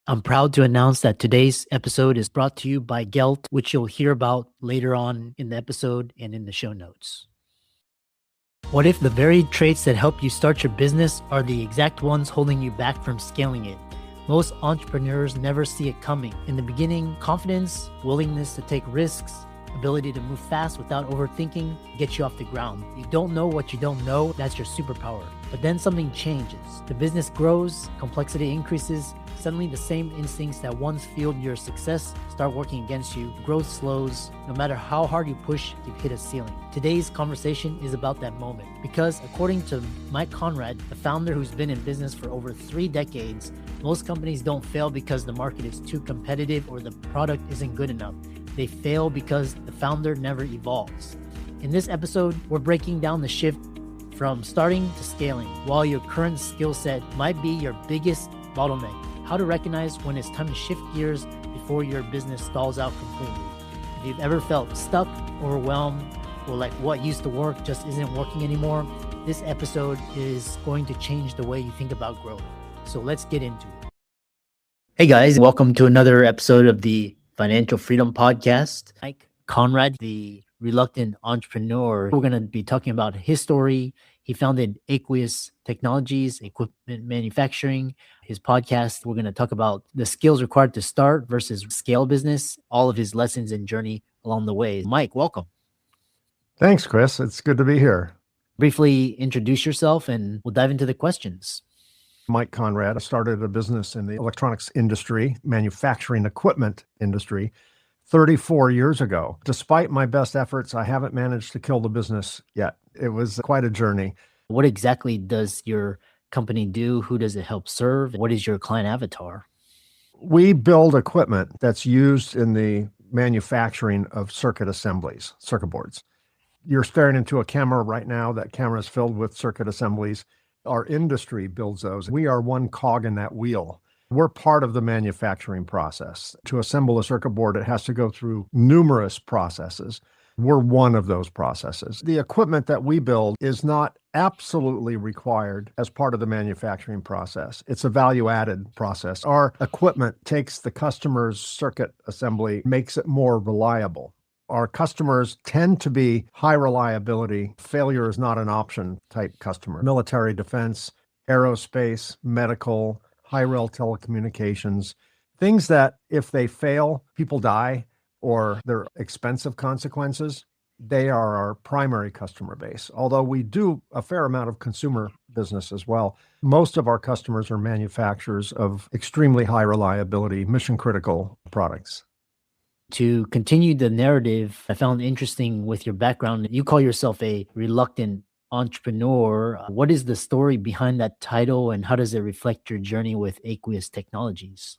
I'm proud to announce that today's episode is brought to you by Gelt, which you'll hear about later on in the episode and in the show notes. What if the very traits that help you start your business are the exact ones holding you back from scaling it? Most entrepreneurs never see it coming. In the beginning, confidence, willingness to take risks, ability to move fast without overthinking get you off the ground. You don't know what you don't know, that's your superpower. But then something changes. The business grows, complexity increases, suddenly the same instincts that once fueled your success start working against you. Growth slows. No matter how hard you push, you hit a ceiling. Today's conversation is about that moment because according to Konrad, the founder who's been in business for over 3 decades, most companies don't fail because the market is too competitive or the product isn't good enough. They fail because the founder never evolves. In this episode, we're breaking down the shift from starting to scaling, while your current skill set might be your biggest bottleneck. How to recognize when it's time to shift gears before your business stalls out completely. If you've ever felt stuck, overwhelmed, or like what used to work just isn't working anymore, this episode is going to change the way you think about growth. So let's get into it. Hey guys, welcome to another episode of the Financial Freedom Podcast. Like Conrad, the reluctant entrepreneur, we're going to be talking about his story. He founded Aqueous Technologies, equipment manufacturing. His podcast, we're going to talk about the skills required to start versus scale business, all of his lessons and journey along the way. Mike, welcome. Thanks, Chris. It's good to be here. Briefly introduce yourself and we'll dive into the questions. Mike Conrad started a business in the electronics industry, manufacturing equipment industry, 34 years ago. Despite my best efforts, I haven't managed to kill the business yet. It was quite a journey. What exactly does your company do? Who does it help serve? What is your client avatar? We build equipment that's used in the manufacturing of circuit assemblies, circuit boards. You're staring into a camera right now. That camera is filled with circuit assemblies. Our industry builds those. We are one cog in that wheel. We're part of the manufacturing process. To assemble a circuit board, it has to go through numerous processes. We're one of those processes. The equipment that we build is not absolutely required as part of the manufacturing process. It's a value-added process. Our equipment takes the customer's circuit assembly, makes it more reliable. Our customers tend to be high reliability, failure is not an option type customer. Military defense, aerospace, medical, high-rail telecommunications, things that if they fail, people die or they're expensive consequences, they are our primary customer base. Although we do a fair amount of consumer business as well. Most of our customers are manufacturers of extremely high reliability, mission-critical products. To continue the narrative, I found interesting with your background. You call yourself a reluctant entrepreneur. What is the story behind that title and how does it reflect your journey with Aqueous Technologies?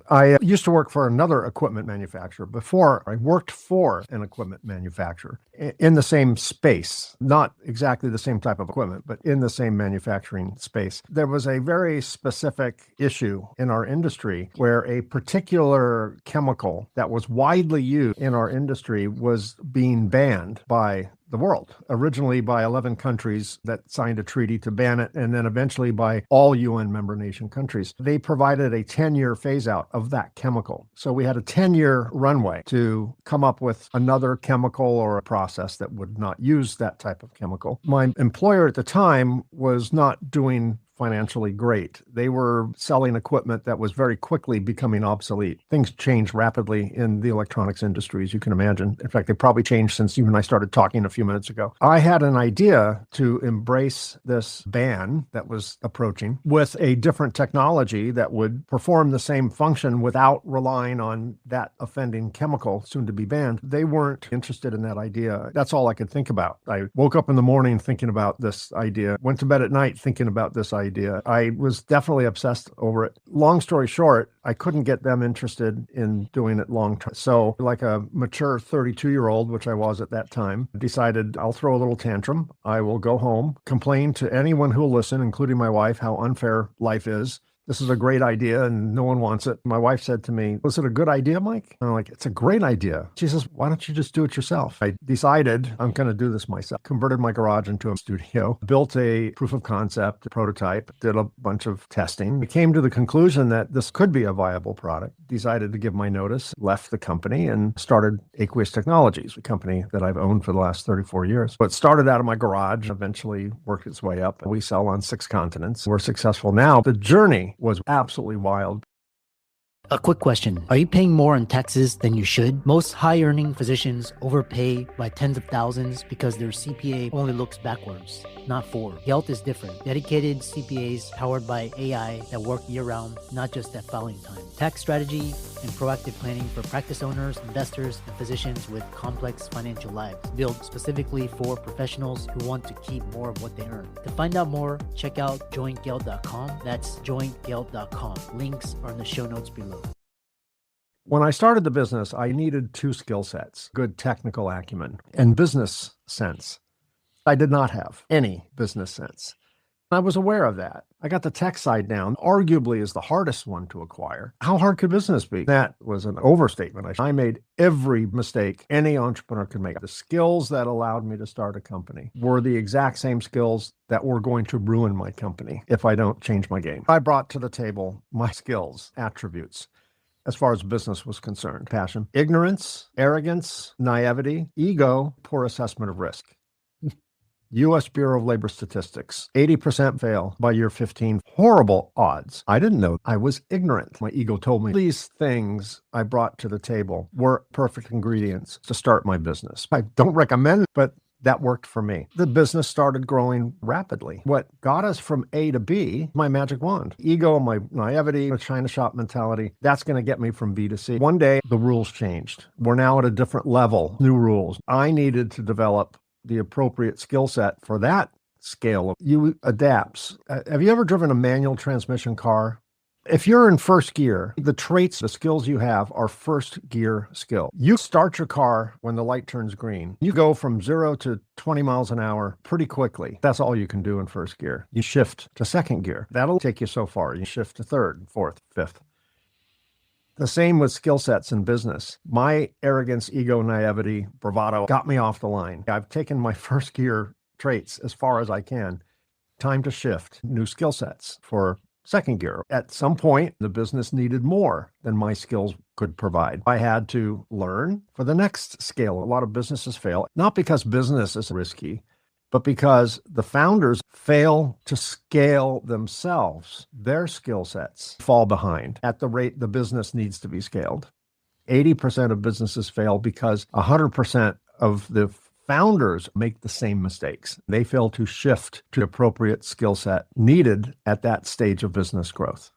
I used to work for another equipment manufacturer before I worked for an equipment manufacturer in the same space, not exactly the same type of equipment, but in the same manufacturing space. There was a very specific issue in our industry where a particular chemical that was widely used in our industry was being banned by the world, originally by 11 countries that signed a treaty to ban it, and then eventually by all UN member nation countries. They provided a 10-year phase out of that chemical. So we had a 10-year runway to come up with another chemical or a process that would not use that type of chemical. My employer at the time was not doing financially great. They were selling equipment that was very quickly becoming obsolete. Things change rapidly in the electronics industry, as you can imagine. In fact, they probably changed since you and I started talking a few minutes ago. I had an idea to embrace this ban that was approaching with a different technology that would perform the same function without relying on that offending chemical soon to be banned. They weren't interested in that idea. That's all I could think about. I woke up in the morning thinking about this idea, went to bed at night thinking about this idea. I was definitely obsessed over it. Long story short, I couldn't get them interested in doing it long term. So like a mature 32-year-old, which I was at that time, decided I'll throw a little tantrum. I will go home, complain to anyone who will listen, including my wife, how unfair life is, This is a great idea and no one wants it. My wife said to me, was it a good idea, Mike? And I'm like, it's a great idea. She says, why don't you just do it yourself? I decided I'm going to do this myself. Converted my garage into a studio, built a proof of concept, a prototype, did a bunch of testing. I came to the conclusion that this could be a viable product. Decided to give my notice, left the company and started Aqueous Technologies, a company that I've owned for the last 34 years. But started out of my garage, eventually worked its way up. We sell on 6 continents. We're successful now. The journey was absolutely wild. A quick question. Are you paying more in taxes than you should? Most high-earning physicians overpay by tens of thousands because their CPA only looks backwards, not forward. Gelt is different. Dedicated CPAs powered by AI that work year-round, not just at filing time. Tax strategy and proactive planning for practice owners, investors, and physicians with complex financial lives. Built specifically for professionals who want to keep more of what they earn. To find out more, check out jointgelt.com. That's jointgelt.com. Links are in the show notes below. When I started the business, I needed 2 skill sets, good technical acumen and business sense. I did not have any business sense. I was aware of that. I got the tech side down, arguably is the hardest one to acquire. How hard could business be? That was an overstatement. I made every mistake any entrepreneur could make. The skills that allowed me to start a company were the exact same skills that were going to ruin my company if I don't change my game. I brought to the table my skills, attributes. As far as business was concerned, passion, ignorance, arrogance, naivety, ego, poor assessment of risk. U.S. Bureau of Labor Statistics, 80% fail by year 15. Horrible odds. I didn't know. I was ignorant. My ego told me these things I brought to the table were perfect ingredients to start my business. I don't recommend it, but that worked for me. The business started growing rapidly. What got us from A to B, my magic wand. Ego, my naivety, a China shop mentality, that's going to get me from B to C. One day, the rules changed. We're now at a different level, new rules. I needed to develop the appropriate skill set for that scale. You adapts. Have you ever driven a manual transmission car? If you're in first gear, the traits, the skills you have are first gear skill. You start your car when the light turns green. You go from 0 to 20 miles an hour pretty quickly. That's all you can do in first gear. You shift to second gear. That'll take you so far. You shift to third, fourth, fifth. The same with skill sets in business. My arrogance, ego, naivety, bravado got me off the line. I've taken my first gear traits as far as I can. Time to shift new skill sets for second gear. At some point, the business needed more than my skills could provide. I had to learn for the next scale. A lot of businesses fail, not because business is risky, but because the founders fail to scale themselves. Their skill sets fall behind at the rate the business needs to be scaled. 80% of businesses fail because 100% of the founders make the same mistakes. They fail to shift to the appropriate skill set needed at that stage of business growth.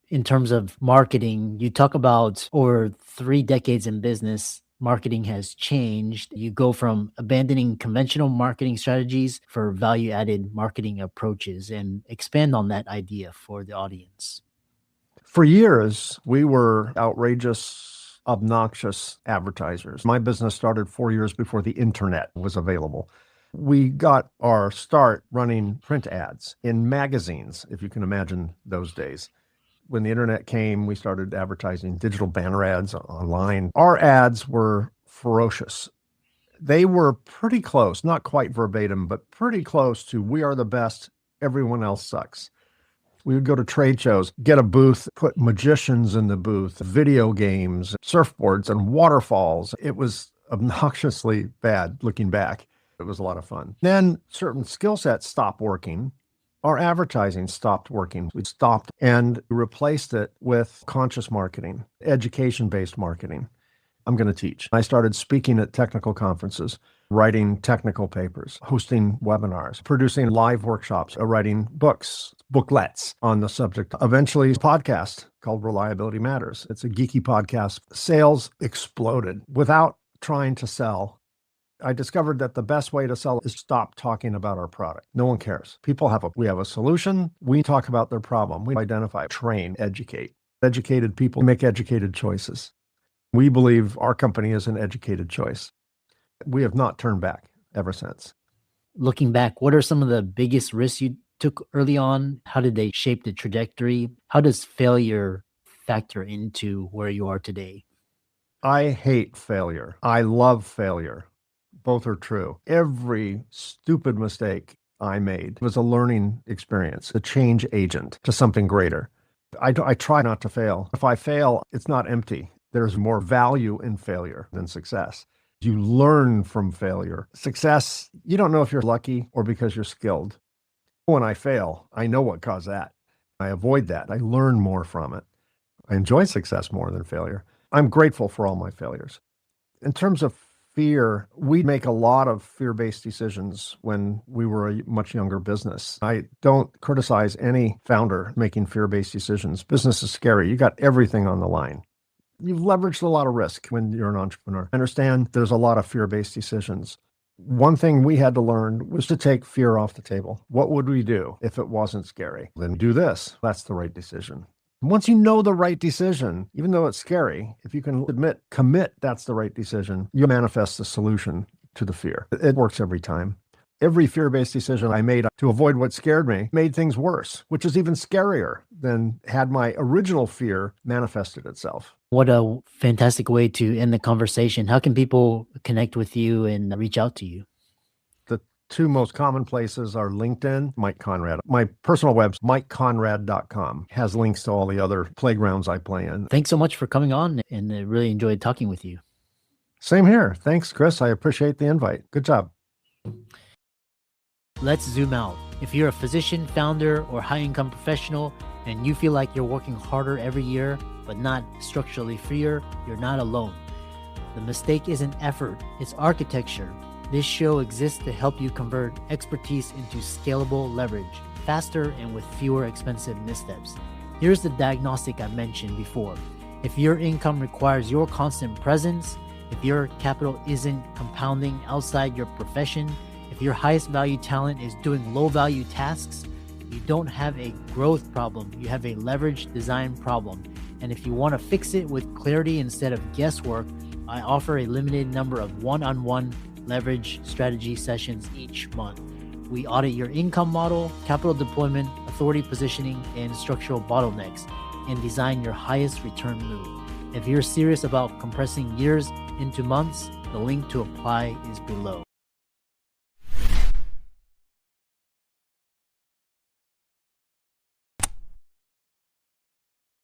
In terms of marketing, you talk about over 3 decades in business, marketing has changed. You go from abandoning conventional marketing strategies for value-added marketing approaches, and expand on that idea for the audience. For years, we were outrageous, obnoxious advertisers. My business started 4 years before the internet was available. We got our start running print ads in magazines, if you can imagine those days. When the internet came, we started advertising digital banner ads online. Our ads were ferocious. They were pretty close, not quite verbatim, but pretty close to "we are the best, everyone else sucks." We would go to trade shows, get a booth, put magicians in the booth, video games, surfboards, and waterfalls. It was obnoxiously bad looking back. It was a lot of fun. Then certain skill sets stopped working. Our advertising stopped working. We stopped and replaced it with conscious marketing, education-based marketing. I'm going to teach. I started speaking at technical conferences, writing technical papers, hosting webinars, producing live workshops, writing books, booklets on the subject. Eventually, a podcast called Reliability Matters. It's a geeky podcast. Sales exploded without trying to sell. I discovered that the best way to sell is stop talking about our product. No one cares. We have a solution. We talk about their problem. We identify, train, educate. Educated people make educated choices. We believe our company is an educated choice. We have not turned back ever since. Looking back, what are some of the biggest risks you took early on? How did they shape the trajectory? How does failure factor into where you are today? I hate failure. I love failure. Both are true. Every stupid mistake I made was a learning experience, a change agent to something greater. I try not to fail. If I fail, it's not empty. There's more value in failure than success. You learn from failure. Success, you don't know if you're lucky or because you're skilled. When I fail, I know what caused that. I avoid that. I learn more from it. I enjoy success more than failure. I'm grateful for all my failures. In terms of fear, we make a lot of fear-based decisions when we were a much younger business. I don't criticize any founder making fear-based decisions. Business is scary. You got everything on the line. You've leveraged a lot of risk when you're an entrepreneur. I understand there's a lot of fear-based decisions. One thing we had to learn was to take fear off the table. What would we do if it wasn't scary? Then do this. That's the right decision. Once you know the right decision, even though it's scary, if you can commit that's the right decision, you manifest the solution to the fear. It works every time. Every fear-based decision I made to avoid what scared me made things worse, which is even scarier than had my original fear manifested itself. What a fantastic way to end the conversation. How can people connect with you and reach out to you? The two most common places are LinkedIn, Mike Konrad. My personal website, mikekonrad.com, has links to all the other playgrounds I play in. Thanks so much for coming on, and I really enjoyed talking with you. Same here. Thanks, Chris. I appreciate the invite. Good job. Let's zoom out. If you're a physician, founder, or high-income professional, and you feel like you're working harder every year, but not structurally freer, you're not alone. The mistake isn't effort, it's architecture. This show exists to help you convert expertise into scalable leverage, faster and with fewer expensive missteps. Here's the diagnostic I mentioned before. If your income requires your constant presence, if your capital isn't compounding outside your profession, if your highest value talent is doing low value tasks, you don't have a growth problem, you have a leverage design problem. And if you want to fix it with clarity instead of guesswork, I offer a limited number of one-on-one leverage strategy sessions each month. We audit your income model, capital deployment, authority positioning, and structural bottlenecks, and design your highest return move. If you're serious about compressing years into months, the link to apply is below.